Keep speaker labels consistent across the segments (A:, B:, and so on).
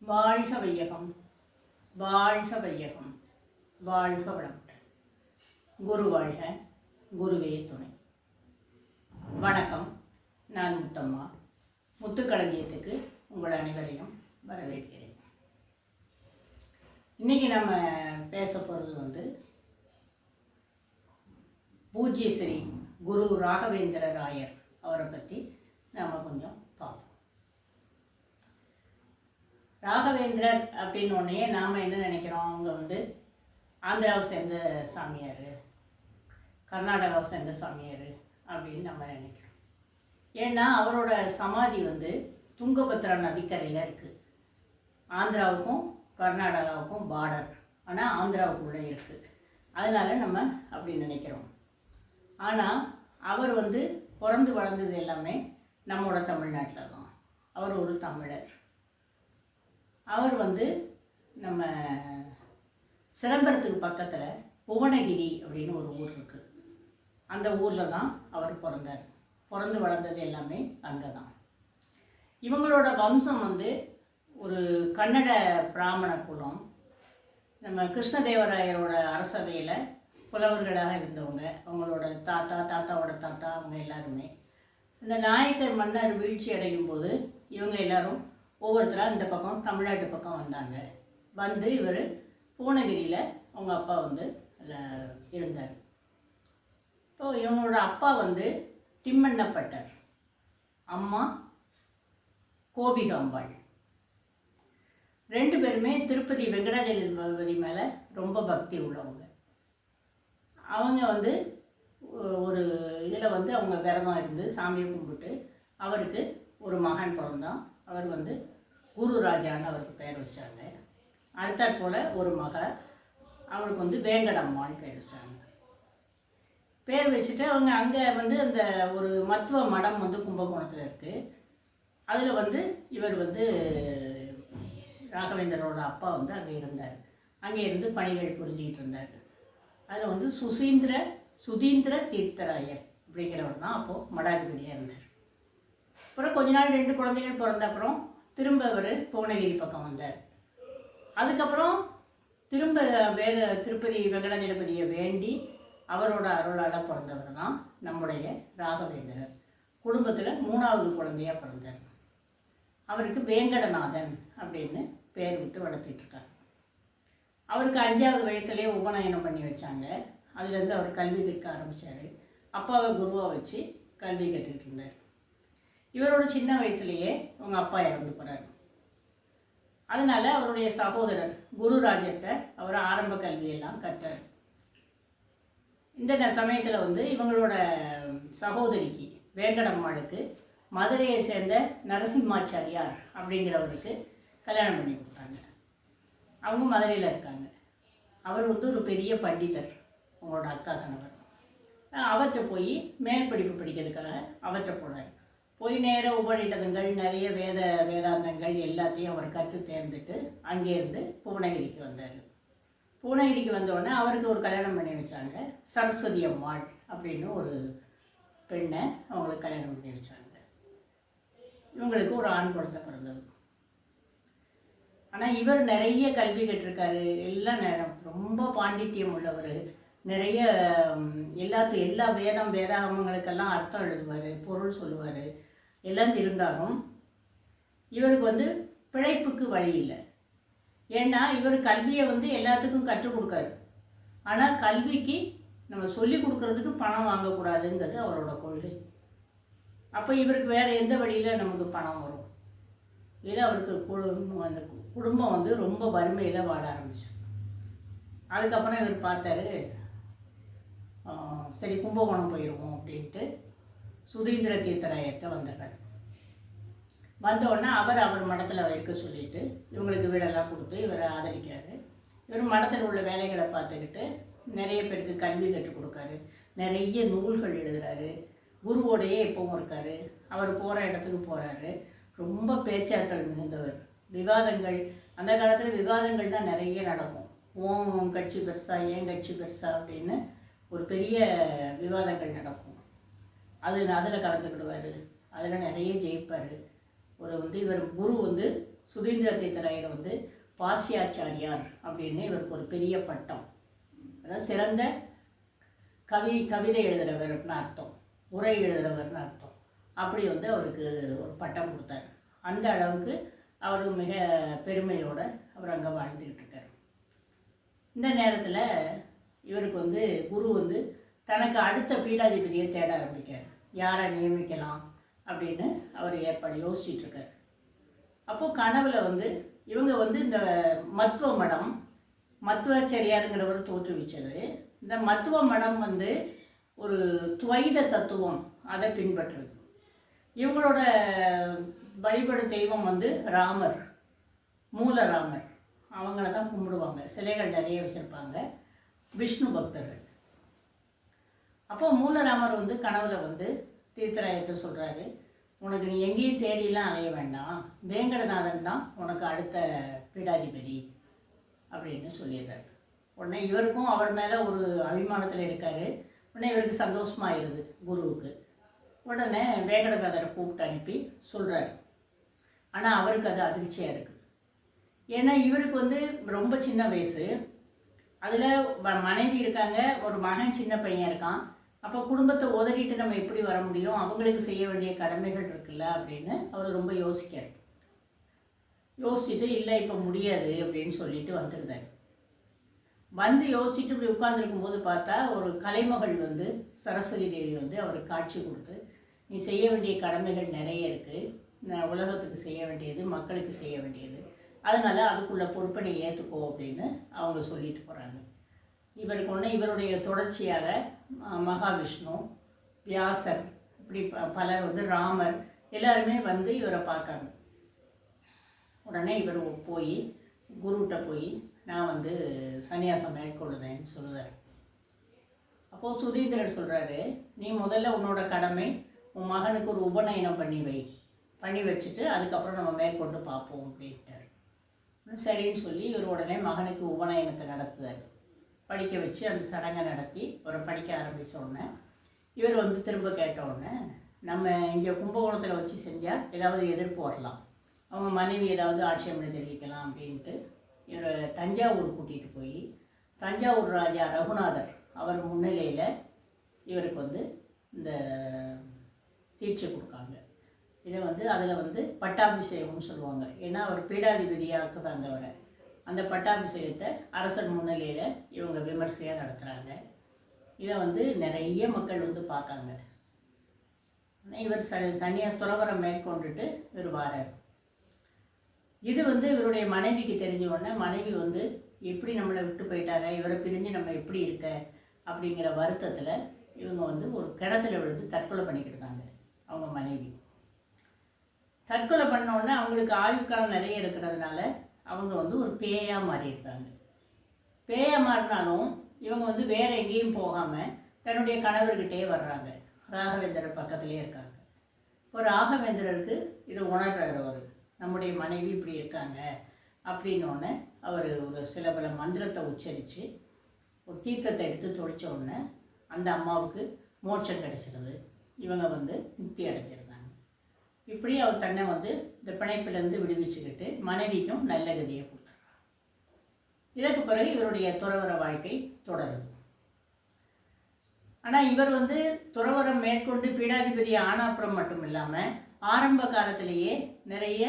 A: வாழ்க வையகம், வாழ்க வையகம், வாழ்க வளமுடன். குரு வாழ்க, குருவே துணை. வணக்கம், நான் முத்தம்மா. முத்துக்களஞ்சியத்துக்கு உங்கள் அனைவரையும் வரவேற்கிறேன். இன்றைக்கி நம்ம பேச போகிறது பூஜ்ய ஸ்ரீ குரு ராகவேந்திர ராயர் அவரை பற்றி நாம் கொஞ்சம் பார்ப்போம். ராகவேந்திரர் அப்படின்னோடனே நாம் என்ன நினைக்கிறோம், அவங்க ஆந்திராவை சேர்ந்த சாமியார், கர்நாடகாவை சேர்ந்த சாமியார் அப்படின்னு நம்ம நினைக்கிறோம். ஏன்னா அவரோட சமாதி துங்கபத்ரா நதிக்கரையில் இருக்குது. ஆந்திராவுக்கும் கர்நாடகாவுக்கும் பார்டர், ஆனால் ஆந்திராவுக்குள்ளே இருக்குது. அதனால் நம்ம அப்படி நினைக்கிறோம். ஆனால் அவர் பிறந்து வளர்ந்தது எல்லாமே நம்மளோட தமிழ்நாட்டில் தான். அவர் ஒரு தமிழர். அவர் நம்ம சிதம்பரத்துக்கு பக்கத்தில் புவனகிரி அப்படின்னு ஒரு ஊர் இருக்குது. அந்த ஊரில் தான் அவர் பிறந்தார். பிறந்து வளர்ந்தது எல்லாமே அங்கே தான். இவங்களோட வம்சம் ஒரு கன்னட பிராமண குலம். நம்ம கிருஷ்ணதேவராயரோட அரசவையில் புலவர்களாக இருந்தவங்க. அவங்களோட தாத்தாவோட தாத்தா அவங்க எல்லாருமே இந்த நாயக்கர் மன்னர் வீழ்ச்சி அடையும் போது இவங்க எல்லாரும் ஒவ்வொருத்தராக இந்த பக்கம் தமிழ்நாட்டு பக்கம் வந்தாங்க. இவர் புவனகிரியில் அவங்க அப்பா இருந்தார். இப்போது இவங்களோட அப்பா திம்மண்ணப்பட்டர், அம்மா கோபிகாம்பாள். ரெண்டு பேருமே திருப்பதி வெங்கடாஜலபதி மேலே ரொம்ப பக்தி உள்ளவங்க. அவங்க ஒரு இதில் அவங்க விரதம் இருந்து சாமியை கும்பிட்டு அவருக்கு ஒரு மகன் பிறந்தான். அவர் குரு ராஜான்னு அவருக்கு பேர் வச்சாங்க. அடுத்தாற் போல் ஒரு மக, அவளுக்கு வேங்கடம்மான்னு பேர் வச்சாங்க. பேர் வச்சுட்டு அவங்க அங்கே அந்த ஒரு மத்துவ மடம் கும்பகோணத்தில் இருக்குது. அதில் இவர் ராகவேந்தரோட அப்பா அங்கே இருந்தார். அங்கே இருந்து பணிகள் புரிஞ்சிக்கிட்டு இருந்தார். அதில் சுதீந்திர தீர்த்தராயர் அப்படிங்கிறவர் தான் அப்போது மடாதிபதியாக இருந்தார். அப்புறம் கொஞ்ச நாள் 2 குழந்தைகள் பிறந்த அப்புறம் திரும்ப அவர் புவனகிரி பக்கம் வந்தார். அதுக்கப்புறம் திரும்ப திருப்பதி வெங்கடாஜலபதியை வேண்டி அவரோட அருளால் பிறந்தவர் தான் நம்முடைய ராகவேந்திரர். குடும்பத்தில் 3வது குழந்தையாக பிறந்தார். அவருக்கு வேங்கடநாதன் அப்படின்னு பேர் விட்டு வளர்த்திட்ருக்கார். அவருக்கு 5வது வயசுலேயே உபநயனம் பண்ணி வச்சாங்க. அதுலேருந்து அவர் கல்வி கற்க ஆரம்பித்தார். அப்பாவை குருவாக வச்சு கல்வி கற்றுக்கிட்டு இருந்தார். இவரோட சின்ன வயசுலேயே அவங்க அப்பா இறந்து போகிறார். அதனால் அவருடைய சகோதரர் குருராஜத்தை அவர் ஆரம்ப கல்வியெல்லாம் கற்றார். இந்த சமயத்தில் இவங்களோட சகோதரிக்கு வேங்கடம்மாளுக்கு மதுரையை சேர்ந்த நரசிம்மாச்சாரியார் அப்படிங்கிறவருக்கு கல்யாணம் பண்ணி கொடுத்தாங்க. அவங்க மதுரையில் இருக்காங்க. அவர் ஒரு பெரிய பண்டிதர், அவங்களோட அக்கா கணவர். அவர்கிட்ட போய் மேல் படிப்பு படிக்கிறதுக்காக அவர்கிட்ட போனார். போய் நேர உபநிடதங்கள், நிறைய வேதாந்தங்கள் எல்லாத்தையும் அவர் கற்று தேர்ந்துட்டு அங்கேருந்து புவனகிரிக்கு வந்தார். புவனகிரிக்கு வந்தோடனே அவருக்கு ஒரு கல்யாணம் பண்ணி வச்சாங்க. சரஸ்வதி அம்மாள் அப்படின்னு ஒரு பெண்ணை அவங்களுக்கு கல்யாணம் பண்ணி வச்சாங்க. இவங்களுக்கு ஒரு ஆண் குழந்தை பிறந்தது. ஆனால் இவர் நிறைய கல்வி கற்றிருக்காரு. நேரம் ரொம்ப பாண்டித்யம் உள்ளவர். நிறைய எல்லா வேதாகமங்களுக்கெல்லாம் அர்த்தம் எழுதுவார், பொருள் சொல்லுவார். எல்லாம் இருந்தாலும் இவருக்கு பிழைப்புக்கு வழி இல்லை. ஏன்னா இவர் கல்வியை எல்லாத்துக்கும் கற்றுக் கொடுக்காரு. ஆனால் கல்விக்கு நம்ம சொல்லி கொடுக்கறதுக்கு பணம் வாங்கக்கூடாதுங்கிறது அவரோட கொள்கை. அப்போ இவருக்கு வேறு எந்த வழியில் நமக்கு பணம் வரும்? இல்லை, அவருக்கு அந்த குடும்பம் ரொம்ப வறுமையில் வாட ஆரம்பிச்சு. அதுக்கப்புறம் இவர் பார்த்தாரு, சரி கும்பகோணம் போயிடுவோம் அப்படின்ட்டு சுதீந்திர தீர்த்தராயத்தை வந்துடுறாரு. வந்தோடனே அவர் மடத்தில் இருக்க சொல்லிவிட்டு இவங்களுக்கு வீடெல்லாம் கொடுத்து இவரை ஆதரிக்கிறாரு. இவர் மடத்தில் உள்ள வேலைகளை பார்த்துக்கிட்டு நிறைய பேருக்கு கல்வி கற்றுக் கொடுக்காரு. நிறைய நூல்கள் எழுதுகிறாரு. குருவோடையே எப்பவும் இருக்கார். அவர் போகிற இடத்துக்கு போகிறாரு. ரொம்ப பேச்சாற்றல் மிகுந்தவர். விவாதங்கள், அந்த காலத்தில் விவாதங்கள் தான் நிறைய நடக்கும். ஓம் கட்சி பெருசா, ஏன் கட்சி பெருசா அப்படின்னு ஒரு பெரிய விவாதங்கள் நடக்கும். அதில் கலந்துக்கிடுவார். அதில் நிறைய ஜெயிப்பார். இவர் குரு சுதீந்திர தீர்த்தராயர் வந்து பாஸ்யாச்சாரியார் அப்படின்னு இவருக்கு ஒரு பெரிய பட்டம், அதாவது சிறந்த கவிதை எழுதுகிறவர்னு அர்த்தம், உரை எழுதுகிறவர்னு அர்த்தம். அப்படி வந்து அவருக்கு ஒரு பட்டம் கொடுத்தாரு. அந்த அளவுக்கு அவர் மிக பெருமையோடு அவர் அங்கே வாழ்ந்துக்கிட்டு இருக்கார். இந்த நேரத்தில் இவருக்கு வந்து குரு வந்து தனக்கு அடுத்த பீடாதிபதியை தேட ஆரம்பிக்கார். யாரை நியமிக்கலாம் அப்படின்னு அவர் ஏற்பாடு யோசிச்சுட்ருக்கார். அப்போது கனவுல வந்து இவங்க வந்து இந்த மத்துவ மடம், மத்துவாச்சாரியாருங்கிறவர் தோற்றுவிச்சது. இந்த மத்துவ மடம் வந்து ஒரு துவைத தத்துவம், அதை பின்பற்றுறது. இவங்களோட வழிபடும் தெய்வம் வந்து ராமர், மூலராமர். அவங்கள தான் கும்பிடுவாங்க, சிலைகள் நிறைய வச்சுருப்பாங்க, விஷ்ணு பக்தர்கள். அப்போ மூலராமர் வந்து கனவுல வந்து தீர்த்தராயர்கிட்ட சொல்கிறாரு, உனக்கு நீ எங்கேயும் தேடிலாம் அலைய வேண்டாம், வேங்கடநாதன் தான் உனக்கு அடுத்த பீடாதிபதி அப்படின்னு சொல்லிடுறாரு. உடனே இவருக்கும் அவர் மேலே ஒரு அபிமானத்தில் இருக்கார். உடனே இவருக்கு சந்தோஷமாயிருது குருவுக்கு. உடனே வேங்கடநாதரை கூப்பிட்டு அனுப்பி சொல்கிறார். ஆனால் அவருக்கு அது அதிர்ச்சியாக இருக்குது. ஏன்னா இவருக்கு வந்து ரொம்ப சின்ன வயசு, அதில் மனைவி இருக்காங்க, ஒரு மகன் சின்ன பையன் இருக்கான். அப்போ குடும்பத்தை உதறிட்டு நம்ம எப்படி வர முடியும், அவங்களுக்கு செய்ய வேண்டிய கடமைகள் இருக்குல்ல அப்படின்னு அவர் ரொம்ப யோசிக்கார். யோசிச்சுட்டு இல்லை இப்போ முடியாது அப்படின்னு சொல்லிட்டு வந்துருந்தார். வந்து யோசிச்சுட்டு இப்படி உட்கார்ந்துருக்கும் போது பார்த்தா ஒரு கலைமகள் வந்து சரஸ்வதி தேவி வந்து அவருக்கு காட்சி கொடுத்து, நீ செய்ய வேண்டிய கடமைகள் நிறைய இருக்குது, உலகத்துக்கு செய்ய வேண்டியது, மக்களுக்கு செய்ய வேண்டியது, அதனால் அதுக்குள்ள பொறுப்பை நீ ஏற்றுக்கோ அப்படின்னு அவங்க சொல்லிட்டு போகிறாங்க. இவருக்கு ஒன்று இவருடைய தொடர்ச்சியாக மகாவிஷ்ணு, வியாசர், இப்படி பலர் வந்து ராமர் எல்லாருமே வந்து இவரை பார்க்காங்க. உடனே இவர் போய் குருகிட்ட போய் நான் வந்து சன்னியாசம் மேற்கொள்ளுதேன்னு சொல்லுவார். அப்போது சுதீந்திரர் சொல்கிறாரு, நீ முதல்ல உன்னோட கடமை உன் மகனுக்கு ஒரு உபநயனம் பண்ணி வச்சுட்டு அதுக்கப்புறம் நம்ம மேற்கொண்டு பார்ப்போம் அப்படின்ட்டார். சரின்னு சொல்லி இவர் உடனே மகனுக்கு உபநயனத்தை நடத்துவார். படிக்க வச்சு அந்த சடங்கை நடத்தி அவரை படிக்க ஆரம்பித்த உடனே இவர் வந்து திரும்ப கேட்ட உடனே, நம்ம இங்கே கும்பகோணத்தில் வச்சு செஞ்சால் ஏதாவது எதிர்ப்பு வரலாம், அவங்க மனைவி ஏதாவது ஆட்சேபனை தெரிவிக்கலாம் அப்படின்ட்டு இவரை தஞ்சாவூர் கூட்டிகிட்டு போய் தஞ்சாவூர் ராஜா ரகுநாதர் அவர் முன்னிலையில் இவருக்கு வந்து இந்த தீட்சை கொடுக்காங்க. இதை வந்து அதில் வந்து பட்டாபிஷேகம்னு சொல்லுவாங்க. ஏன்னா அவர் பீடாதிபதியாக்குதாங்க அவரை. அந்த பட்டாபிஷேகத்தை அரசர் முன்னிலையில் இவங்க விமர்சையாக நடத்துகிறாங்க. இதை வந்து நிறைய மக்கள் வந்து பார்க்காங்க. இவர் சன்னியாச துறவரம் மேற்கொண்டுட்டு இவர் வாரார். இது வந்து இவருடைய மனைவிக்கு தெரிஞ்ச உடனே மனைவி வந்து எப்படி நம்மளை விட்டு போயிட்டாங்க, இவரை பிரிஞ்சு நம்ம எப்படி இருக்க அப்படிங்கிற வருத்தத்தில் இவங்க வந்து ஒரு கிணத்துல விழுந்து தற்கொலை பண்ணிக்கிட்டாங்க. அவங்க மனைவி தற்கொலை பண்ணோடனே அவங்களுக்கு ஆயுட்காலம் நிறைய இருக்கிறதுனால அவங்க வந்து ஒரு பேயாக மாறியிருக்காங்க. பேயாக மாறினாலும் இவங்க வந்து வேறு எங்கேயும் போகாமல் தன்னுடைய கணவர்கிட்டே வர்றாங்க. ராகவேந்திரர் பக்கத்துலேயே இருக்காங்க. இப்போ ராகவேந்திரருக்கு இதை உணர்றாரு. அவர் நம்முடைய மனைவி இப்படி இருக்காங்க அப்படின்னோடனே அவர் ஒரு சில பல மந்திரத்தை உச்சரித்து ஒரு தீர்த்தத்தை எடுத்து தொழிச்ச உடனே அந்த அம்மாவுக்கு மோட்சம் கிடைச்சிருது. இவங்க வந்து முக்தி அடைஞ்சிருந்தாங்க. இப்படி அவர் தன்னை வந்து இந்த பிணைப்பிலேருந்து விடுவிச்சுக்கிட்டு மனைவிக்கும் நல்ல கதியை கொடுத்தார். இதற்கு பிறகு இவருடைய துறவர வாழ்க்கை தொடருது. ஆனால் இவர் வந்து துறவரம் மேற்கொண்டு பீடாதிபதி ஆன அப்புறம் மட்டும் இல்லாமல் ஆரம்ப காலத்திலேயே நிறைய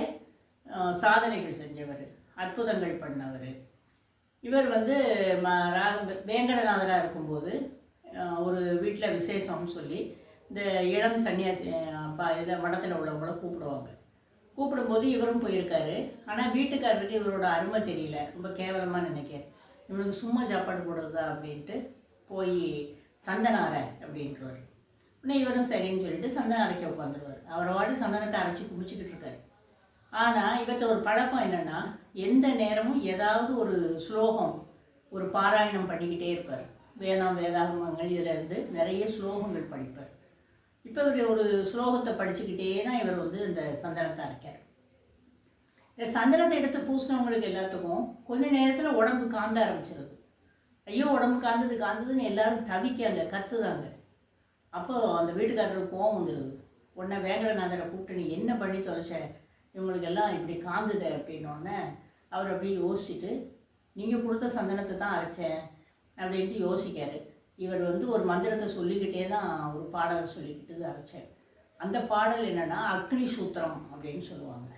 A: சாதனைகள் செஞ்சவர், அற்புதங்கள் பண்ணவர். இவர் வந்து வேங்கடநாதராக இருக்கும்போது ஒரு வீட்டில் விசேஷம்னு சொல்லி இந்த இளம் சன்னியாசி இதை மடத்தில் உள்ளவங்கள கூப்பிடுவாங்க. கூப்பிடும்போது இவரும் போயிருக்காரு. ஆனால் வீட்டுக்காரருக்கு இவரோட அருமை தெரியல, ரொம்ப கேவலமாக நினைக்கிறார். இவனுக்கு சும்மா சாப்பாடு போடுறதா அப்படின்ட்டு போய் சந்தனாரை அப்படின்றவர். உடனே இவரும் சரின்னு சொல்லிட்டு சந்தனம் அரைக்க உட்காந்துருவார். அவரோட சந்தனத்தை அரைச்சி குமிச்சிக்கிட்டு இருக்காரு. ஆனால் இவற்றை ஒரு பழக்கம் என்னென்னா, எந்த நேரமும் ஏதாவது ஒரு ஸ்லோகம், ஒரு பாராயணம் பண்ணிக்கிட்டே இருப்பார். வேதாகமங்கள் இதிலேருந்து நிறைய ஸ்லோகங்கள் படிப்பார். இப்போ இவர் ஒரு ஸ்லோகத்தை படிச்சுக்கிட்டே தான் இவர் வந்து இந்த சந்தனத்தை அரைக்கார். இந்த சந்தனத்தை எடுத்து பூசினவங்களுக்கு எல்லாத்துக்கும் கொஞ்ச நேரத்தில் உடம்பு காந்த ஆரம்பிச்சிருது. ஐயோ உடம்பு காந்ததுன்னு எல்லாரும் தவிக்காங்க, கத்துதாங்க. அப்போ அந்த வீட்டுக்காரருக்கு கோவம் வந்துடுது. உடனே வேங்கடநாதரை கூப்பிட்டு, நீ என்ன பண்ணி தொலைச்ச, இவங்களுக்கெல்லாம் இப்படி காந்துது அப்படின்னோடனே அவர் அப்படியே யோசிச்சுட்டு, நீங்கள் கொடுத்த சந்தனத்தை தான் அரைச்சேன் அப்படின்ட்டு யோசிக்காரு. இவர் வந்து ஒரு மந்திரத்தை சொல்லிக்கிட்டே தான் ஒரு பாடலை சொல்லிக்கிட்டு அரைச்சார். அந்த பாடல் என்னென்னா அக்னி சூத்திரம் அப்படின்னு சொல்லுவாங்க.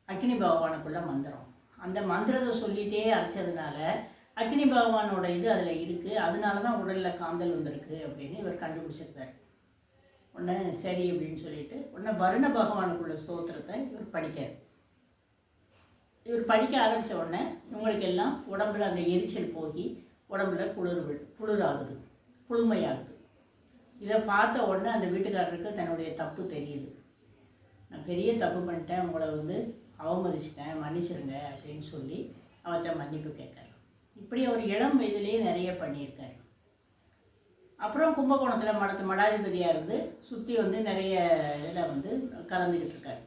A: அக்னி பகவானுக்குள்ள மந்திரம். அந்த மந்திரத்தை சொல்லிகிட்டே அரைச்சதுனால அக்னி பகவானோட இது அதில் இருக்குது, அதனால தான் உடலில் காந்தல் வந்திருக்கு அப்படின்னு இவர் கண்டுபிடிச்சிருக்காரு. உடனே சரி அப்படின்னு சொல்லிட்டு உடனே வருண பகவானுக்குள்ள ஸ்தோத்திரத்தை இவர் படிக்கார். இவர் படிக்க ஆரம்பித்த உடனே இவங்களுக்கு எல்லாம் உடம்புல அந்த எரிச்சல் போகி உடம்புல குளிராகுது, குளுமையாகுது. இதை பார்த்த உடனே அந்த வீட்டுக்காரருக்கு தன்னுடைய தப்பு தெரியுது. நான் பெரிய தப்பு பண்ணிட்டேன், உங்களை வந்து அவமதிச்சிட்டேன், மன்னிச்சிருங்க அப்படின்னு சொல்லி அவர்கிட்ட மன்னிப்பு கேட்காரு. இப்படி அவர் இளம் வயதிலேயே நிறைய பண்ணியிருக்காரு. அப்புறம் கும்பகோணத்தில் மடாதிபதியாக இருந்து சுற்றி வந்து நிறைய இதில் வந்து கலந்துக்கிட்டு இருக்கார்.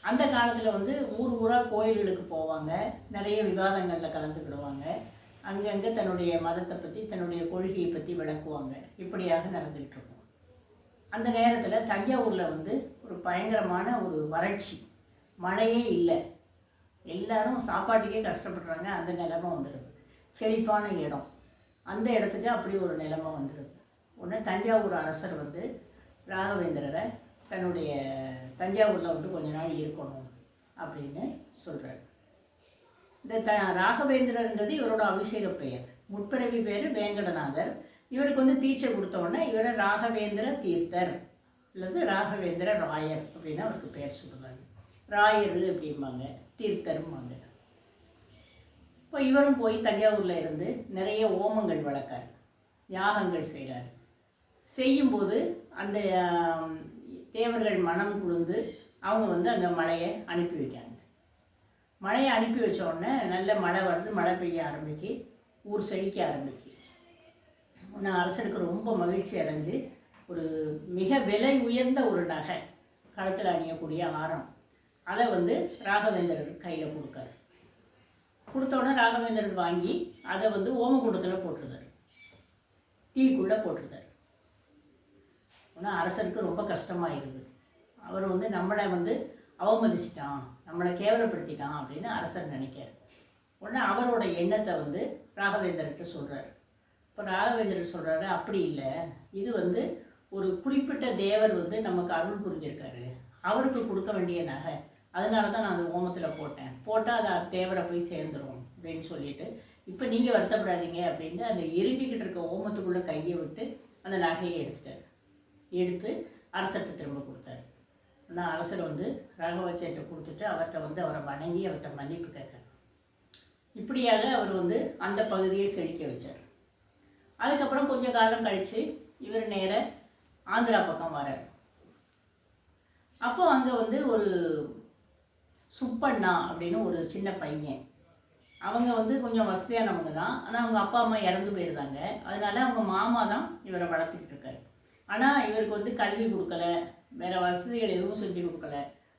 A: அந்த காலத்தில் வந்து ஊராக கோயில்களுக்கு போவாங்க, நிறைய விவாதங்களில் கலந்துக்கிடுவாங்க, அங்கங்கே தன்னுடைய மதத்தை பற்றி தன்னுடைய கொள்கையை பற்றி விளக்குவாங்க. இப்படியாக நடந்துக்கிட்டு இருக்கும். அந்த நேரத்தில் தஞ்சாவூரில் வந்து ஒரு பயங்கரமான ஒரு வறட்சி, மழையே இல்லை, எல்லாரும் சாப்பாட்டுக்கே கஷ்டப்படுறாங்க. அந்த நிலைமை வந்துடுது. செழிப்பான இடம், அந்த இடத்துக்கு அப்படி ஒரு நிலைமை வந்துடுது. உடனே தஞ்சாவூர் அரசர் வந்து ராகவேந்திரரை தன்னுடைய தஞ்சாவூரில் வந்து கொஞ்ச நாள் இருக்கணும் அப்படின்னு சொல்கிறார். இந்த ராகவேந்திரங்கிறது இவரோட அபிஷேக பெயர். முற்பிறவி பேர் வேங்கடநாதர். இவருக்கு வந்து தீட்சை கொடுத்தோடனே இவரை ராகவேந்திர தீர்த்தர் அல்லது ராகவேந்திர ராயர் அப்படின்னு அவருக்கு பேர் சொல்லுவாங்க. ராயர் அப்படிம்பாங்க, தீர்த்தரும்பாங்க. இப்போ இவரும் போய் தஞ்சாவூரில் இருந்து நிறைய ஓமங்கள் வளர்க்கார், யாகங்கள் செய்கிறார். செய்யும்போது அந்த தேவர்கள் மனம் குளிர்ந்து அவங்க வந்து அந்த மழையை அனுப்பி வைக்காங்க. மழையை அனுப்பி வச்ச உடனே நல்ல மழை வருது, மழை பெய்ய ஆரம்பிக்கு, ஊர் செழிக்க ஆரம்பிக்கு. உடனே அரசருக்கு ரொம்ப மகிழ்ச்சி அடைஞ்சு ஒரு மிக விலை உயர்ந்த ஒரு நகை, கழுத்தில் அணியக்கூடிய ஆரம், அதை வந்து ராகவேந்திரர் கையில் கொடுக்காரு. கொடுத்தோடனே ராகவேந்திரர் வாங்கி அதை வந்து ஓமகுண்டத்தில் போட்டிருந்தார், தீக்குள்ளே போட்டிருந்தார். ஆனால் அரசருக்கு ரொம்ப கஷ்டமாயிருது. அவர் வந்து நம்மளை வந்து அவமதிச்சிட்டான், நம்மளை கேவலப்படுத்திட்டான் அப்படின்னு அரசர் நினைக்கார். உடனே அவரோட எண்ணத்தை வந்து ராகவேந்திரர்கிட்ட சொல்கிறார். இப்போ ராகவேந்திரர் சொல்கிறாரு, அப்படி இல்லை, இது வந்து ஒரு குறிப்பிட்ட தேவர் வந்து நமக்கு அருள் புரிஞ்சிருக்காரு, அவருக்கு கொடுக்க வேண்டிய நகை, அதனால தான் நான் அந்த ஓமத்தில் போட்டால் அது தேவரை போய் சேர்ந்துடும் அப்படின்னு சொல்லிட்டு, இப்போ நீங்கள் வருத்தப்படாதீங்க அப்படின்னு அந்த எரிஞ்சிக்கிட்டு இருக்க ஓமத்துக்குள்ளே கையை விட்டு அந்த நகையை எடுத்து அரசர்கிட்ட திரும்ப கொடுத்தாரு. ஆனால் அரசர் வந்து ராகவாச்சாரிட்ட கொடுத்துட்டு அவர்கிட்ட வந்து அவரை வணங்கி அவர்கிட்ட மன்னிப்பு கேட்கார். இப்படியாக அவர் வந்து அந்த பகுதியை செழிக்க வச்சார். அதுக்கப்புறம் கொஞ்சம் காலம் கழித்து இவர் நேர ஆந்திரா பக்கம் வரார். அப்போ அங்கே வந்து ஒரு சுப்பண்ணா அப்படின்னு ஒரு சின்ன பையன், அவங்க வந்து கொஞ்சம் வசதியானவங்க தான். ஆனால் அவங்க அப்பா அம்மா இறந்து போயிருந்தாங்க. அதனால அவங்க மாமா தான் இவரை வளர்த்துக்கிட்டு இருக்காரு. ஆனால் இவருக்கு வந்து கல்வி கொடுக்கல, வேறு வசதிகள் எதுவும் செஞ்சு கொடுக்கல.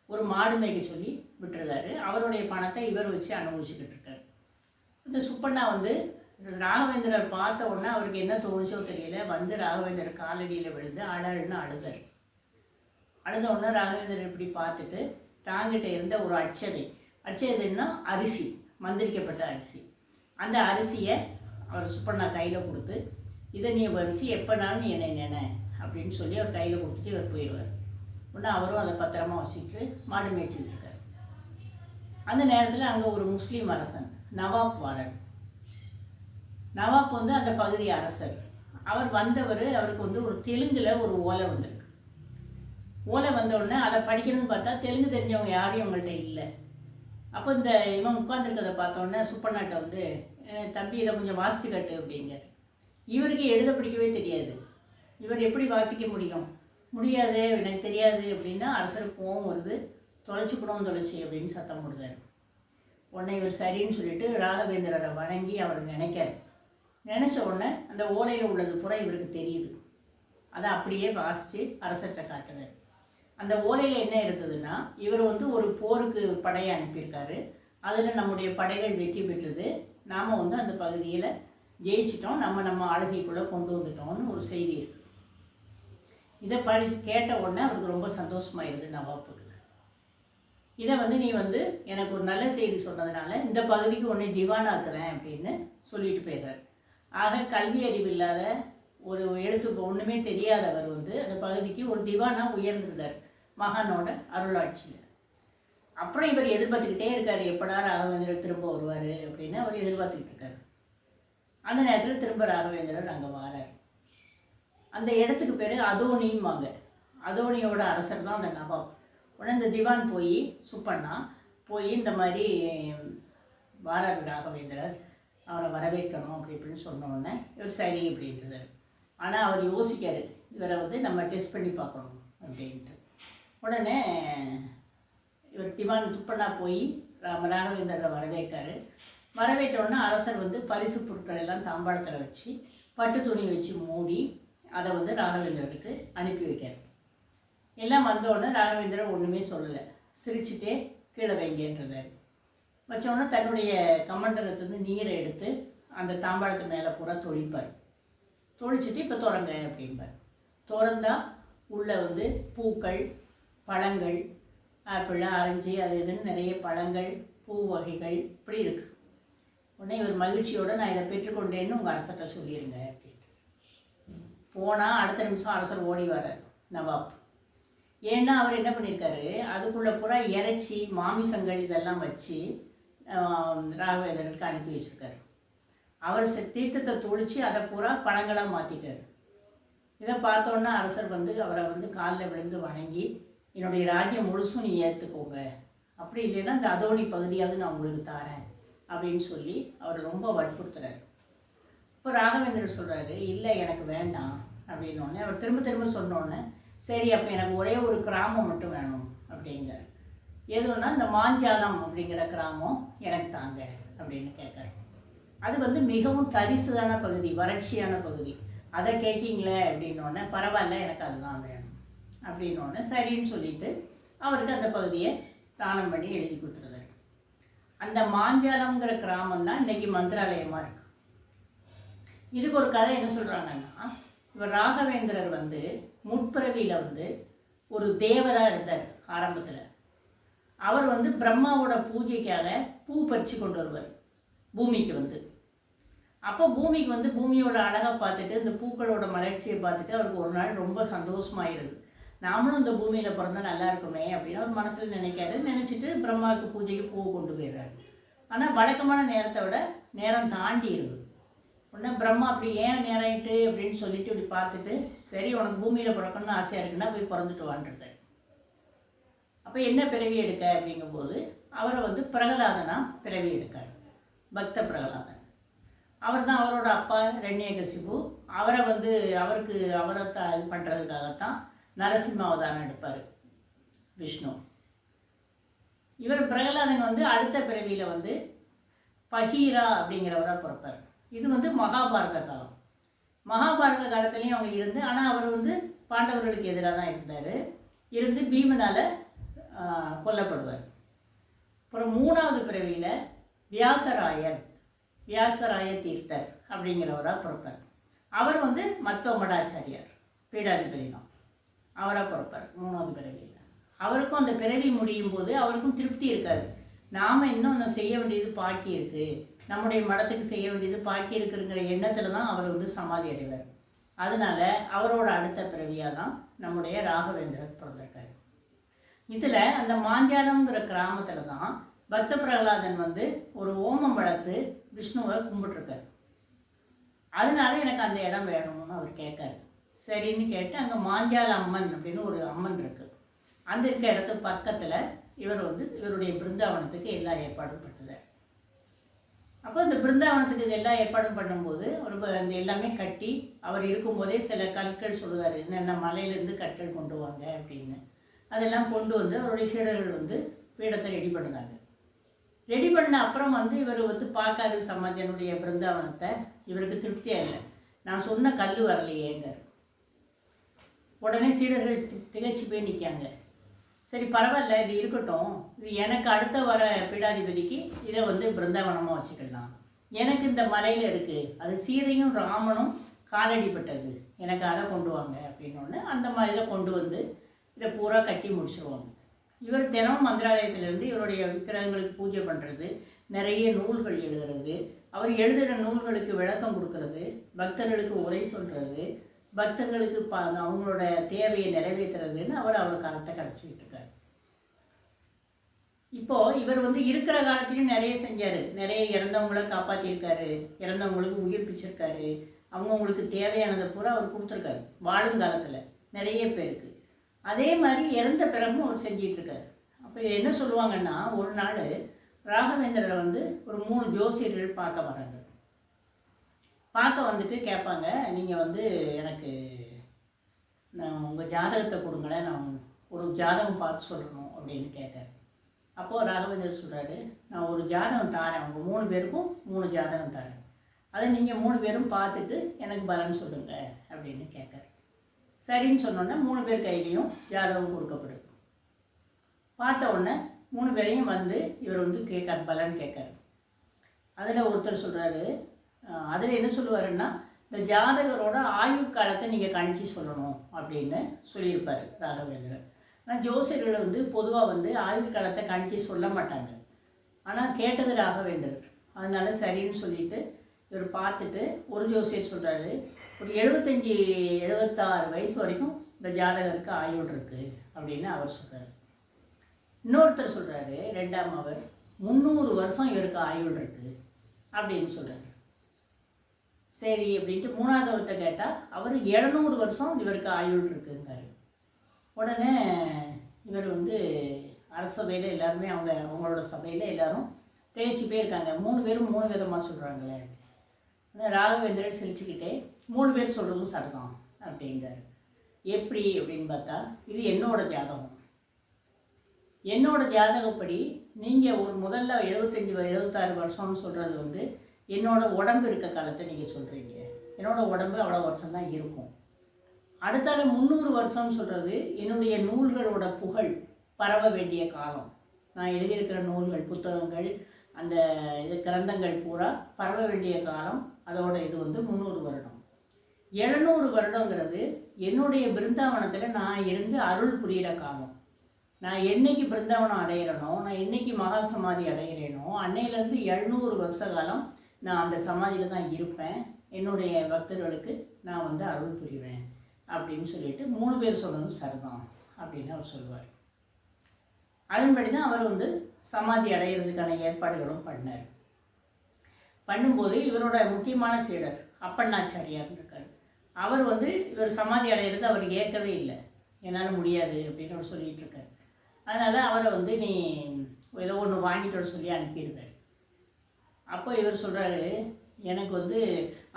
A: ஒரு மாடு மேய்க்க சொல்லி விட்டுருக்காரு. அவருடைய பணத்தை இவர் வச்சு அனுபவிச்சுக்கிட்டு இருக்காரு. இந்த சுப்பண்ணா வந்து ராகவேந்திரர் பார்த்த உடனே அவருக்கு என்ன தோணுச்சோ தெரியல, வந்து ராகவேந்திரர் காலடியில் விழுந்து அழகுன்னு அழுதார். அழுத உடனே ராகவேந்திரர் இப்படி பார்த்துட்டு தாங்கிட்ட இருந்த ஒரு அட்சதைன்னா அரிசி, மந்திரிக்கப்பட்ட அரிசி, அந்த அரிசியை அவர் சுப்பண்ணா கையில் கொடுத்து, இதை நீ வச்சு எப்போனாலும் நீ என்னை நினை அப்படின்னு சொல்லி அவர் கையில் கொடுத்துட்டு இவர் போயிடுவார். உடனே அவரும் அதை பத்திரமா வச்சுட்டு மாடு மேய்ச்சிட்டு இருக்கார். அந்த நேரத்தில் அங்கே ஒரு முஸ்லீம் அரசன் நவாப் வாரர். நவாப் வந்து அந்த பகுதி அரசர். அவர் வந்தவர், அவருக்கு வந்து ஒரு தெலுங்கில் ஒரு ஓலை வந்திருக்கு. ஓலை வந்தவுடனே அதை படிக்கணும்னு பார்த்தா தெலுங்கு தெரிஞ்சவங்க யாரும் அவங்கள்ட்ட இல்லை. அப்போ இந்த இவன் உட்காந்துருக்கிறத பார்த்தோன்னே சுப்பண்ணாட்ட வந்து, தம்பி இதை கொஞ்சம் வாசிச்சு கட்டு அப்படிங்க. இவருக்கு எழுத பிடிக்கவே தெரியாது. இவர் எப்படி வாசிக்க முடியாது, எனக்கு தெரியாது அப்படின்னா அரசருக்கு கோவம் வருது. தொலைச்சி அப்படின்னு சத்தம் போடுறாரு. உடனே இவர் சரின்னு சொல்லிட்டு ராகவேந்திரரை வணங்கி அவர் நினைக்கார். நினச்ச உடனே அந்த ஓலையில் உள்ளது பூரா இவருக்கு தெரியுது. அதை அப்படியே வாசித்து அரசர்கிட்ட காட்டுறார். அந்த ஓலையில் என்ன இருந்ததுன்னா, இவர் வந்து ஒரு போருக்கு படையை அனுப்பியிருக்காரு, அதில் நம்முடைய படைகள் வெற்றி பெற்றது, நாம் வந்து அந்த பகுதியில் ஜெயிச்சிட்டோம், நம்ம ஆளுகைக்குள்ளே கொண்டு வந்துட்டோம்னு ஒரு செய்தி இருக்குது. இதை கேட்ட உடனே அவருக்கு ரொம்ப சந்தோஷமாயிருது நவாப்புக்கு. இதை வந்து நீ வந்து எனக்கு ஒரு நல்ல செய்தி சொன்னதுனால இந்த பகுதிக்கு உன்னை திவானாக்குறேன் அப்படின்னு சொல்லிட்டு போயிடுறார். ஆக கல்வி அறிவு இல்லாத ஒரு எழுத்து ஒன்றுமே தெரியாதவர் வந்து அந்த பகுதிக்கு ஒரு திவானாக உயர்ந்திருந்தார் மகானோட அருளாட்சியில். அப்புறம் இவர் எதிர்பார்த்துக்கிட்டே இருக்கார், எப்படா ராகவேந்திரர் திரும்ப வருவார் அப்படின்னு அவர் எதிர்பார்த்துக்கிட்டு இருக்கார். அந்த நேரத்தில் திரும்ப ராகவேந்திரர் அங்கே வாரார். அந்த இடத்துக்கு பேர் அதோனிம்பாங்க. அதோனியோட அரசர் தான் அந்த நவாப். உடனே இந்த திவான் போய் சுப்பண்ணா போய் இந்த மாதிரி வாரார் ராகவேந்திரர், அவரை வரவேற்கணும் அப்படி இப்படின்னு சொன்ன உடனே இவர் சரி அப்படின்றார். ஆனால் அவர் யோசிக்காரு, இவரை வந்து நம்ம டெஸ்ட் பண்ணி பார்க்கணும் அப்படின்ட்டு. உடனே இவர் திவான் சுப்பண்ணா போய் ராகவேந்திரரை வரவேற்காரு. வரவேற்றோடனே அரசர் வந்து பரிசு பொருட்கள் எல்லாம் தாம்பாளத்தில் வச்சு பட்டு துணி வச்சு மூடி அதை வந்து ராகவேந்திரருக்கு அனுப்பி வைக்கார். எல்லாம் வந்தோடனே ராகவேந்திரர் ஒன்றுமே சொல்லலை, சிரிச்சுட்டே கீழே வைங்கன்றதார். வச்சோடனே தன்னுடைய கமண்டலத்துலேருந்து நீரை எடுத்து அந்த தாம்பாளத்து மேலே பூரா தொழிப்பார். தொழிச்சிட்டு இப்போ திறங்க அப்படிம்பார். திறந்தா உள்ளே வந்து பூக்கள், பழங்கள், ஆப்பிள், ஆரஞ்சு, அது இதுன்னு நிறைய பழங்கள், பூ வகைகள் இப்படி இருக்குது. உடனே இவர் மகிழ்ச்சியோடு நான் இதை பெற்றுக்கொண்டேன்னு உங்கள் அரசர்கிட்ட சொல்லிடுங்க அப்படின்ட்டு போனால் அடுத்த நிமிஷம் அரசர் ஓடி வரார் நவாப். ஏன்னா அவர் என்ன பண்ணியிருக்காரு, அதுக்குள்ளே பூரா இறைச்சி மாமிசங்கள் இதெல்லாம் வச்சு ராகவேந்திரனுக்கு அனுப்பி வச்சுருக்காரு. அவர் தீர்த்தத்தை தொழிச்சு அதை பூரா பழங்களாக மாற்றிட்டார். இதை பார்த்தோன்னா அரசர் வந்து அவரை வந்து காலில் விழுந்து வணங்கி, என்னுடைய ராஜ்யம் முழுசும் நீ ஏற்றுக்கோங்க, அப்படி இல்லைன்னா இந்த அதோனி பகுதியாவது நான் உங்களுக்கு தரேன் அப்படின்னு சொல்லி அவர் ரொம்ப வற்புறுத்துறாரு. இப்போ ராகவேந்திரர் சொல்கிறாரு, இல்லை எனக்கு வேண்டாம் அப்படின்னோடனே அவர் திரும்ப திரும்ப சொன்னோடனே சரி அப்போ எனக்கு ஒரே ஒரு கிராமம் மட்டும் வேணும் அப்படிங்கிறார். எதுன்னா இந்த மாஞ்சாலம் அப்படிங்கிற கிராமம் எனக்கு தாங்க அப்படின்னு கேட்குறாரு. அது வந்து மிகவும் தரிசுதான பகுதி, வறட்சியான பகுதி, அதை கேட்கிங்களே அப்படின்னோடனே பரவாயில்ல எனக்கு அதுதான் வேணும் அப்படின்னோடனே சரின்னு சொல்லிட்டு அவருக்கு அந்த பகுதியை தானம் பண்ணி எழுதி கொடுத்துருந்தாரு. அந்த மாஞ்சாலம்ங்கிற கிராமம் தான் இன்றைக்கி மந்திராலயமாக இருக்குது. இதுக்கு ஒரு கதை என்ன சொல்கிறாங்கன்னா, இவர் ராகவேந்திரர் வந்து முற்பிறவியில் வந்து ஒரு தேவராக இருந்தார். ஆரம்பத்தில் அவர் வந்து பிரம்மாவோட பூஜைக்காக பூ பறித்து கொண்டு வருவார் பூமிக்கு வந்து. அப்போ பூமிக்கு வந்து பூமியோட அழகை பார்த்துட்டு இந்த பூக்களோட மலர்ச்சியை பார்த்துட்டு அவருக்கு ஒரு நாள் ரொம்ப சந்தோஷமாயிருது. நாமளும் இந்த பூமியில் பிறந்தா நல்லா இருக்குமே அப்படின்னு அவர் மனசில் நினச்சிட்டு பிரம்மாவுக்கு பூஜைக்கு பூ கொண்டு போயிடுறாரு. ஆனால் வழக்கமான நேரத்தை விட நேரம் தாண்டி இருக்குது. உடனே பிரம்மா அப்படி ஏன் நேரம் ஆகிட்டு அப்படின்னு சொல்லிட்டு இப்படி பார்த்துட்டு, சரி உனக்கு பூமியில் பிறக்கணும்னு ஆசையாக இருக்குன்னா போய் பிறந்துட்டு வான்றது. அப்போ என்ன பிறவி எடுக்க அப்படிங்கும்போது அவரை வந்து பிரகலாதனா பிறவி எடுக்கார். பக்த பிரகலாதன் அவர் தான் அவரோட அப்பா இரண்யகசிபு. அவரை வந்து அவரை இது பண்ணுறதுக்காகத்தான் நரசிம்ம அவதாரம் எடுப்பார் விஷ்ணு. இவர் பிரகலாதன் வந்து அடுத்த பிறவியில் வந்து பகீரா அப்படிங்கிறவராக பிறப்பார். இது வந்து மகாபாரத காலம். மகாபாரத காலத்துலேயும் அவங்க இருந்து, ஆனால் அவர் வந்து பாண்டவர்களுக்கு எதிராக தான் இருந்து பீமனால் கொல்லப்படுவார். அப்புறம் மூணாவது பிறவியில் வியாசராய தீர்த்தர் அப்படிங்கிறவராக பிறப்பார். அவர் வந்து மத்துவ மடாச்சாரியார் பீடாதிபதி தான், அவராக பிறப்பார் மூணாவது பிறவியில். அவருக்கும் அந்த பிறவி முடியும் போது அவருக்கும் திருப்தி இருக்காது. நாம் இன்னும் செய்ய வேண்டியது பாக்கி இருக்குது, நம்முடைய மடத்துக்கு செய்ய வேண்டியது பாக்கி இருக்குங்கிற எண்ணத்தில் தான் அவர் வந்து சமாதி அடைவார். அதனால அவரோட அடுத்த பிறவியாக தான் நம்முடைய ராகவேந்திரர் பிறந்திருக்காரு. இதில் அந்த மாஞ்சாலம்ங்கிற கிராமத்தில் தான் பக்த பிரகலாதன் வந்து ஒரு ஓமம் வளர்த்து விஷ்ணுவை கும்பிட்டுருக்கார். அதனால எனக்கு அந்த இடம் வேணும்னு அவர் கேட்காரு. சரின்னு கேட்டு அங்கே மாஞ்சால அம்மன் அப்படின்னு ஒரு அம்மன் இருக்குது. அந்த இருக்க இடத்துக்கு பக்கத்தில் இவர் வந்து இவருடைய பிருந்தாவனத்துக்கு எல்லா ஏற்பாடும் பண்ணுறார். அப்போ இந்த பிருந்தாவனத்துக்கு இது எல்லா ஏற்பாடும் பண்ணும்போது அவர் அந்த எல்லாமே கட்டி, அவர் இருக்கும்போதே சில கற்கள் சொல்லுவார், என்னென்ன மலையிலேருந்து கற்கள் கொண்டு வாங்க அப்படின்னு. அதெல்லாம் கொண்டு வந்து அவருடைய சீடர்கள் வந்து பீடத்தை ரெடி பண்ணுறாங்க. ரெடி பண்ண அப்புறம் வந்து இவர் வந்து பார்க்காத சமாஜனுடைய பிருந்தாவனத்தை இவருக்கு திருப்தியாக இல்லை. நான் சொன்ன கல் வரலையேங்க. உடனே சீடர்கள் திகச்சு போய் நிற்காங்க. சரி பரவாயில்ல, இது இருக்கட்டும், இது எனக்கு அடுத்த வர பீடாதிபதிக்கு இதை வந்து பிருந்தாவனமாக வச்சுக்கலாம். எனக்கு இந்த மலையில் இருக்குது, அது சீதையும் ராமனும் காலடிப்பட்டது, எனக்கு அதை கொண்டு வாங்க அப்படின்னோடனே அந்த மாதிரி இதை கொண்டு வந்து இதை பூரா கட்டி முடிச்சுருவாங்க. இவர் தினம் மந்திராலயத்திலிருந்து இவருடைய விக்கிரகங்களுக்கு பூஜை பண்ணுறது, நிறைய நூல்கள் எழுதுறது, அவர் எழுதுகிற நூல்களுக்கு விளக்கம் கொடுக்கறது, பக்தர்களுக்கு உரை சொல்கிறது, பக்தர்களுக்கு அவங்களோட தேவையை நிறைவேற்றுறதுன்னு அவர் காலத்தை கழிச்சிக்கிட்டு இருக்கார். இப்போது இவர் வந்து இருக்கிற காலத்துலையும் நிறைய செஞ்சார். நிறைய இறந்தவங்கள காப்பாற்றியிருக்காரு, இறந்தவங்களுக்கு உயிர்ப்பிச்சிருக்காரு, அவங்கவுங்களுக்கு தேவையானதை பூரா அவர் கொடுத்துருக்காரு வாழுங்காலத்தில் நிறைய பேருக்கு. அதே மாதிரி இறந்த பிறகும் அவர் செஞ்சிகிட்ருக்காரு. அப்போ என்ன சொல்லுவாங்கன்னா, ஒரு நாள் ராகவேந்திரரை வந்து ஒரு 3 ஜோசியர்கள் பார்க்க வராங்க. பார்க்க வந்துட்டு கேட்பாங்க, நீங்கள் வந்து எனக்கு நான் உங்கள் ஜாதகத்தை கொடுங்களேன், நான் ஒரு ஜாதகம் பார்த்து சொல்லணும் அப்படின்னு கேட்காரு. அப்போது ராகவேந்தர் சொல்கிறாரு, நான் ஒரு ஜாதகம் தரேன், அவங்க 3 பேருக்கும் 3 ஜாதகம் தரேன், அதை நீங்கள் 3 பேரும் பார்த்துட்டு எனக்கு பலன் சொல்லுங்கள் அப்படின்னு கேட்காரு. சரின்னு சொன்னோன்னே 3 பேர் கையிலையும் ஜாதகம் கொடுக்கப்படுது. பார்த்த உடனே 3 பேரையும் வந்து இவர் வந்து பலன் கேட்காரு. அதில் ஒருத்தர் சொல்கிறாரு, அதில் என்ன சொல்லுவாருன்னா, இந்த ஜாதகரோட ஆயுள் காலத்தை நீங்கள் கணிச்சு சொல்லணும் அப்படின்னு சொல்லியிருப்பார் ராகவேந்திரர். ஆனால் ஜோசியர்கள் வந்து பொதுவாக வந்து ஆயுள் காலத்தை கணிச்சு சொல்ல மாட்டாங்க. ஆனால் கேட்டது ராகவேந்தர், அதனால சரின்னு சொல்லிட்டு இவர் பார்த்துட்டு ஒரு ஜோசியர் சொல்கிறாரு, ஒரு 75-76 வயசு வரைக்கும் இந்த ஜாதகருக்கு ஆயுள் இருக்குது அப்படின்னு அவர் சொல்கிறார். இன்னொருத்தர் சொல்கிறாரு, 2ஆம் அவர் 300 வருஷம் இவருக்கு ஆயுள் இருக்குது அப்படின்னு சொல்கிறார். சரி அப்படின்ட்டு 3ஆவதுவர்கிட்ட கேட்டால் அவர் 700 வருஷம் இவருக்கு ஆயுள் இருக்குங்காரு. உடனே இவர் வந்து அரசபையில் எல்லாருமே அவங்களோட சபையில் எல்லோரும் தேய்ச்சி போயிருக்காங்க. 3 பேரும் 3 விதமாக சொல்கிறாங்களே. ராகவேந்திரன் சிரிச்சுக்கிட்டே 3 பேர் சொல்கிறதும் சரிதான் அப்படிங்கிறார். எப்படி அப்படின்னு பார்த்தா, இது என்னோட ஜாதகம், என்னோட ஜாதகப்படி நீங்கள் ஒரு முதல்ல 75-76 வருஷம்னு சொல்கிறது வந்து என்னோட உடம்பு இருக்க காலத்தை நீங்கள் சொல்கிறீங்க. என்னோட உடம்பு அவ்வளோ வருஷம்தான் இருக்கும். அடுத்தால 300 வருஷம்னு சொல்கிறது என்னுடைய நூல்களோட புகழ் பரவ வேண்டிய காலம். நான் எழுதியிருக்கிற நூல்கள், புத்தகங்கள், அந்த கிரந்தங்கள் பூரா பரவ வேண்டிய காலம். அதோட இது வந்து 300 வருடம். 700 வருடங்கிறது என்னுடைய பிருந்தாவனத்தில் நான் இருந்து அருள் புரிகிற காலம். நான் என்னைக்கு பிருந்தாவனம் அடையிறனோ, நான் என்னைக்கு மகா சமாதி அடைகிறேனோ, அன்னையிலேருந்து 700 வருஷ காலம் நான் அந்த சமாதியில் தான் இருப்பேன். என்னுடைய பக்தர்களுக்கு நான் வந்து அருள் புரிவேன் அப்படின்னு சொல்லிட்டு 3 பேர் சொன்னதும் சரிதான் அப்படின்னு அவர் சொல்லுவார். அதன்படி தான் அவர் வந்து சமாதி அடைகிறதுக்கான ஏற்பாடுகளும் பண்ணார். பண்ணும்போது இவரோட முக்கியமான சீடர் அப்பண்ணாச்சாரியார் இருக்கார். அவர் வந்து இவர் சமாதி அடைகிறது அவர் ஏற்கவே இல்லை, என்னால் முடியாது அப்படின்னு அவர் சொல்லிகிட்டு இருக்கார். அதனால் அவரை வந்து நீ ஏதோ ஒன்று வாங்கிட்டு வர சொல்லி அனுப்பியிருக்கார். அப்போ இவர் சொல்கிறாரு, எனக்கு வந்து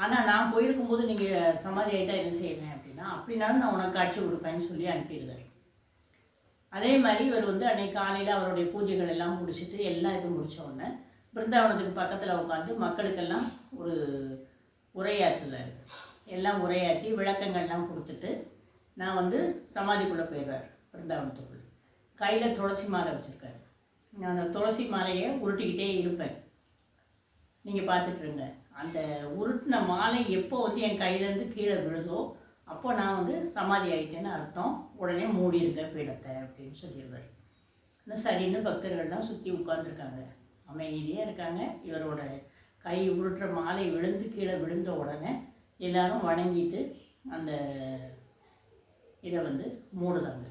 A: ஆனால் நான் போயிருக்கும்போது நீங்கள் சமாதி ஆகிட்டா என்ன செய்வேன் அப்படின்னா, அப்படின்னாலும் நான் உனக்கு காட்சி கொடுப்பேன்னு சொல்லி அனுப்பியிருக்கார். அதே மாதிரி இவர் வந்து அன்றைக்கி காலையில் அவருடைய பூஜைகள் எல்லாம் முடிச்சுட்டு எல்லாம் இது முடித்த உடனே பிருந்தாவனத்துக்கு பக்கத்தில் உட்காந்து மக்களுக்கெல்லாம் ஒரு உரையாற்றுறாரு. எல்லாம் உரையாற்றி விளக்கங்கள்லாம் கொடுத்துட்டு நான் வந்து சமாதிக்குள்ளே போயிடுவார். பிருந்தாவனத்துக்குள்ளே கையில் துளசி மாலை வச்சுருக்காரு. நான் அந்த துளசி மாலையை உருட்டிக்கிட்டே இருப்பேன். நீங்கள் பார்த்துட்ருங்க. அந்த உருட்டின மாலை எப்போ வந்து என் கையிலேருந்து கீழே விழுதோ அப்போ நான் வந்து சமாதி ஆகிட்டேன்னு அர்த்தம். உடனே மூடி இருக்க பீடத்தை அப்படின்னு சொல்லிடுவார். இன்னும் சரின்னு பக்தர்கள்லாம் சுற்றி உட்காந்துருக்காங்க, அமைதியாக இருக்காங்க. இவரோட கை உருட்டுற மாலை விழுந்து கீழே விழுந்த உடனே எல்லாரும் வணங்கிட்டு அந்த இதை வந்து மூடுதாங்க.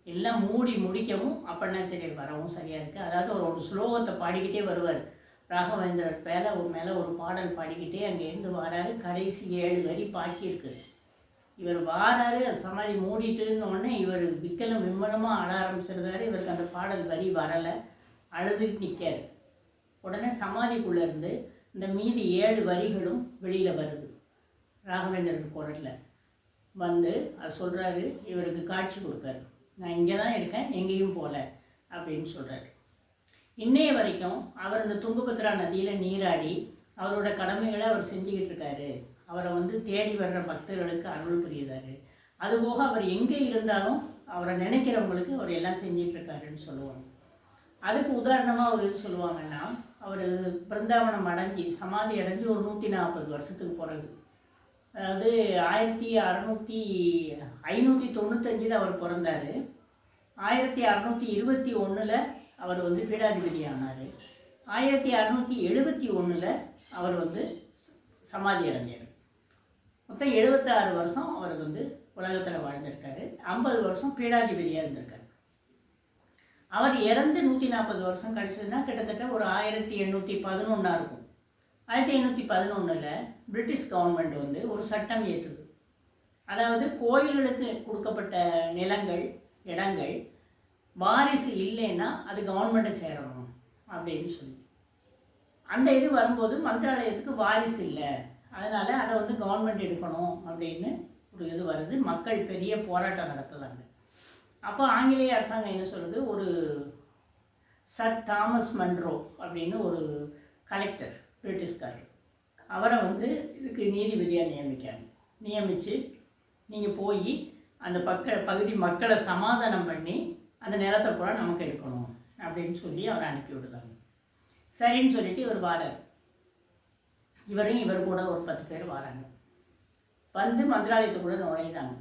A: எல்லாம் மூடி முடிக்கவும் அப்பண்ணாச்சாரியர் வரவும் சரியாக இருக்குது. அதாவது ஒரு ஸ்லோகத்தை பாடிக்கிட்டே வருவார். ராகவேந்திரர் மேலே ஒரு பாடல் பாடிக்கிட்டே அங்கேருந்து வாராரு. கடைசி 7 வரி பாக்கியிருக்கு. இவர் வாராரு, சமாதி மூடிட்டுன்னு உடனே இவர் விக்கலும் விம்மலமாக ஆட ஆரம்பிச்சிருந்தாரு. இவருக்கு அந்த பாடல் வரி வரலை, அழுதுட்டு நிற்காரு. உடனே சமாதிக்குள்ளேருந்து இந்த மீதி 7 வரிகளும் வெளியில் வருது. ராகவேந்திரர் குரலில் வந்து அது சொல்கிறாரு. இவருக்கு காட்சி கொடுக்காரு. நான் இங்கே தான் இருக்கேன், எங்கேயும் போகல அப்படின்னு சொல்கிறாரு. இன்னைய வரைக்கும் அவர் இந்த துங்கபத்ரா நதியில் நீராடி அவரோட கடமைகளை அவர் செஞ்சுக்கிட்டு இருக்காரு. அவரை வந்து தேடி வர்ற பக்தர்களுக்கு அருள் புரியுதாரு. அதுபோக அவர் எங்கே இருந்தாலும் அவரை நினைக்கிறவங்களுக்கு அவர் எல்லாம் செஞ்சிட்ருக்காருன்னு சொல்லுவாங்க. அதுக்கு உதாரணமாக அவர் இது சொல்லுவாங்கன்னா, அவர் பிருந்தாவனம் அடைஞ்சி சமாதி அடைஞ்சி ஒரு 140 வருஷத்துக்கு பிறகு, அதாவது 1595 அவர் பிறந்தார். 1621 அவர் வந்து பீடாதிபதி ஆனார். 1671 அவர் வந்து சமாதி அடைஞ்சார். மொத்தம் 76 வருஷம் அவர் வந்து உலகத்தில் வாழ்ந்திருக்காரு. 50 வருஷம் பீடாதிபதியாக இருந்திருக்காரு. அவர் இறந்து 140 வருஷம் கழிச்சதுன்னா கிட்டத்தட்ட ஒரு 1811 இருக்கும். 1811 பிரிட்டிஷ் கவர்மெண்ட் வந்து ஒரு சட்டம் ஏற்றுது. அதாவது கோயில்களுக்கு கொடுக்கப்பட்ட நிலங்கள், இடங்கள் வாரிசு இல்லைன்னா அது கவர்மெண்ட்டை சேரணும் அப்படின்னு சொல்லி. அந்த இது வரும்போது மந்திராலயத்துக்கு வாரிசு இல்லை, அதனால் அதை வந்து கவர்மெண்ட் எடுக்கணும் அப்படின்னு ஒரு இது வருது. மக்கள் பெரிய போராட்டம் நடத்துகிறாங்க. அப்போ ஆங்கிலேய அரசாங்கம் என்ன சொல்லுது, ஒரு சர் தாமஸ் மன்ரோ அப்படின்னு ஒரு கலெக்டர் பிரிட்டிஷ்காரர், அவரை வந்து இதுக்கு நீதிபதியாக நியமித்து நீங்கள் போய் அந்த பகுதி மக்களை சமாதானம் பண்ணி அந்த நிலத்தை பூரா நமக்கு எடுக்கணும் அப்படின்னு சொல்லி அவரை அனுப்பி விடுதாங்க. சரின்னு சொல்லிட்டு இவர் வாரார். இவர் கூட ஒரு 10 பேர் வராங்க. வந்து மந்திராலயத்துக்குள்ளே நுழைந்தாங்க.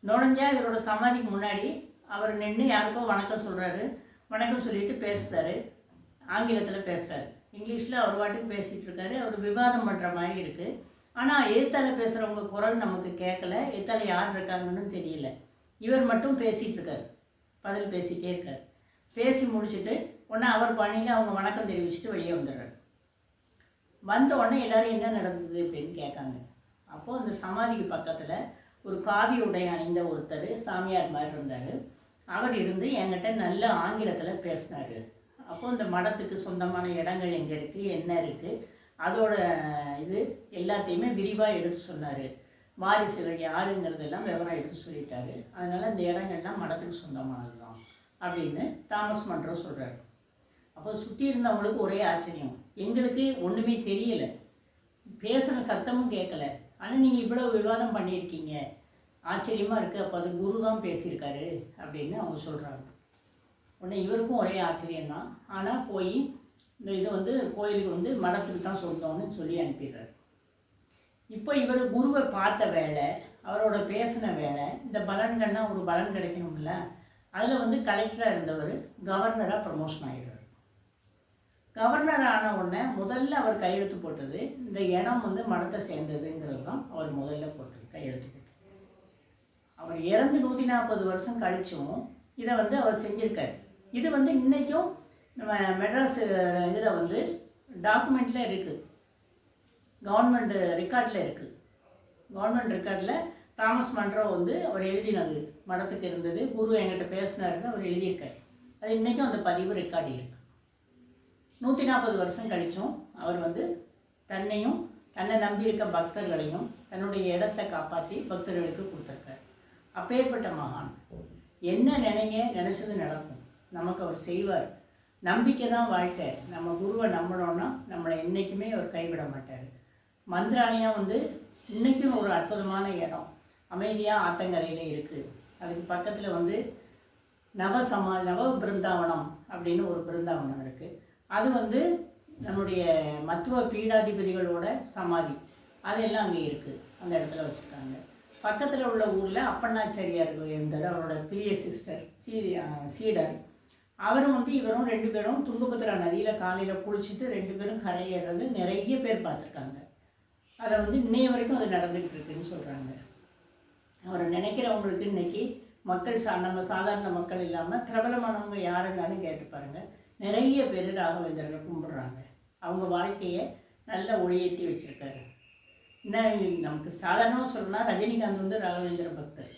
A: நுழைஞ்சா இவரோட சமாதிக்கு முன்னாடி அவர் நின்று யாருக்கோ வணக்கம் சொல்கிறாரு. வணக்கம் சொல்லிட்டு பேசுகிறாரு. ஆங்கிலத்தில் பேசுகிறாரு. இங்கிலீஷில் அவர் பாட்டுக்கு பேசிகிட்டு இருக்காரு. அவர் விவாதம் பண்ணுற மாதிரி இருக்குது. ஆனால் எதிர்த்தால பேசுகிறவங்க குரல் நமக்கு கேட்கல. எதிர்த்தால யார் இருக்காங்கன்னு தெரியல. இவர் மட்டும் பேசிகிட்டு இருக்கார், பதில் பேசிகிட்டே இருக்கார். பேசி முடிச்சுட்டு உடனே அவர் பணியில் அவங்க வணக்கம் தெரிவிச்சுட்டு வெளியே வந்துடுறாரு. வந்த உடனே எல்லோரும் என்ன நடந்தது அப்படின்னு கேட்காங்க. அப்போது அந்த சமாதிக்கு பக்கத்தில் ஒரு காவி உடை அணிந்த ஒருத்தர் சாமியார் மாதிரி இருந்தார். அவர் இருந்து என்கிட்ட நல்ல ஆங்கிலத்தில் பேசினார். அப்போது இந்த மடத்துக்கு சொந்தமான இடங்கள் எங்கே இருக்குது, என்ன இருக்குது, அதோட இது எல்லாத்தையுமே விரிவாக எடுத்து சொன்னார். வாரிசுகள் யாருங்கிறதெல்லாம் விவரம் எடுத்து சொல்லிட்டாரு. அதனால் இந்த இடங்கள்லாம் மடத்துக்கு சொந்தமானது தான் அப்படின்னு தாமஸ் மன்றோ சொல்கிறார். அப்போ சுற்றி இருந்தவங்களுக்கு ஒரே ஆச்சரியம். எங்களுக்கு ஒன்றுமே தெரியலை, பேசுகிற சத்தமும் கேட்கல, ஆனால் நீங்கள் இவ்வளோ விவாதம் பண்ணியிருக்கீங்க, ஆச்சரியமாக இருக்குது. அப்போ அது குரு தான் பேசியிருக்காரு அப்படின்னு அவங்க சொல்கிறாங்க. உடனே இவருக்கும் ஒரே ஆச்சரியம்தான். ஆனால் போய் இந்த இது வந்து கோயிலுக்கு வந்து மடத்துக்கு தான் சொந்தம்னு சொல்லி அனுப்பிடுறாரு. இப்போ இவர் குருவை பார்த்த வேலை, அவரோட பேசின வேலை, இந்த பலன்கள்லாம் ஒரு பலன் கிடைக்கணும்ல, அதில் வந்து கலெக்டராக இருந்தவர் கவர்னராக ப்ரமோஷன் ஆகிடுறார். கவர்னர் ஆன உடனே முதல்ல அவர் கையெழுத்து போட்டது இந்த இடம் வந்து மடத்தை சேர்ந்ததுங்கிறது தான் அவர் முதல்ல போட்டது, கையெழுத்து போட்டது. அவர் இறந்து 140 வருஷம் கழிச்சும் இதை வந்து அவர் செஞ்சுருக்கார். இது வந்து இன்றைக்கும் நம்ம மெட்ராஸ் இதில் வந்து டாக்குமெண்ட்டில் இருக்குது, கவர்மெண்ட் ரெக்கார்டில் இருக்குது. கவர்மெண்ட் ரெக்கார்டில் தாமஸ் மன்றோ வந்து அவர் எழுதினது மடத்துக்கு இருந்தது, குரு என்கிட்ட பேசினாருன்னு அவர் எழுதியிருக்கார். அது இன்றைக்கும் அந்த பதிவு ரெக்கார்டு இருக்குது. 140 வருஷம் கழிச்சும் அவர் வந்து தன்னையும் தன்னை நம்பியிருக்க பக்தர்களையும் தன்னுடைய இடத்தை காப்பாற்றி பக்தர்களுக்கு கொடுத்துருக்கார். அப்பேற்பட்ட மகான். என்ன நினைச்சது நடக்கும், நமக்கு அவர் செய்வார். நம்பிக்கை தான் வாழ்க்கை. நம்ம குருவை நம்பினோன்னா நம்மளை என்றைக்குமே அவர் கைவிட மாட்டார். மந்திராலயம் வந்து இன்றைக்கும் ஒரு அற்புதமான இடம், அமைதியாக ஆத்தங்கரையில் இருக்குது. அதுக்கு பக்கத்தில் வந்து நவ பிருந்தாவனம் அப்படின்னு ஒரு பிருந்தாவனம் இருக்குது. அது வந்து நம்முடைய மத்துவ பீடாதிபதிகளோட சமாதி அதெல்லாம் அங்கே இருக்குது, அந்த இடத்துல வச்சுருக்காங்க. பக்கத்தில் உள்ள ஊரில் அப்பண்ணாச்சாரியார் இருந்தார், அவரோட பிரிய சிஸ்டர் சீடர். அவரும் வந்து இவரும் 2 பேரும் துங்கபத்ரா நதியில் காலையில் குளிச்சுட்டு 2 பேரும் கரையேறது நிறைய பேர் பார்த்துருக்காங்க. அதை வந்து இன்னைய வரைக்கும் அது நடந்துக்கிட்டு இருக்குதுன்னு சொல்கிறாங்க. அவரை நினைக்கிறவங்களுக்கு இன்றைக்கி மக்கள் நம்ம சாதாரண மக்கள் இல்லாமல் பிரபலமானவங்க யாருன்னாலும் கேட்டு பாருங்கள், நிறைய பேர் ராகவேந்திரனை கும்பிட்றாங்க. அவங்க வாழ்க்கையை நல்ல ஒளியேற்றி வச்சுருக்காரு. இன்னும் நமக்கு சாதாரணமாக சொல்லணும்னா ரஜினிகாந்த் வந்து ராகவேந்திர பக்தர்.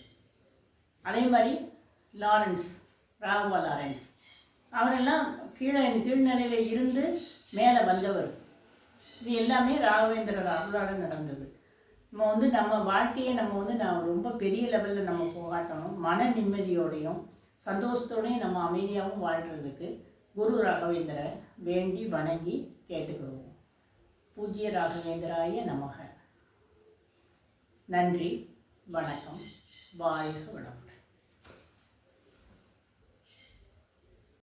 A: அதே மாதிரி ராகவா லாரன்ஸ் அவரெல்லாம் கீழ்நிலையில் இருந்து மேலே வந்தவர். இது எல்லாமே ராகவேந்திரர் அருளால் நடந்தது. நம்ம வந்து நம்ம வாழ்க்கையை நம்ம வந்து ரொம்ப பெரிய லெவலில் நம்ம போகாட்டணும். மன நிம்மதியோடையும் சந்தோஷத்தோடையும் நம்ம அமைதியாகவும் வாழ்கிறதுக்கு குரு ராகவேந்திர வேண்டி வணங்கி கேட்டுக்கிடுவோம். பூஜ்ய ராகவேந்திராய நமக. நன்றி, வணக்கம், வாழ்க வளமுடன்.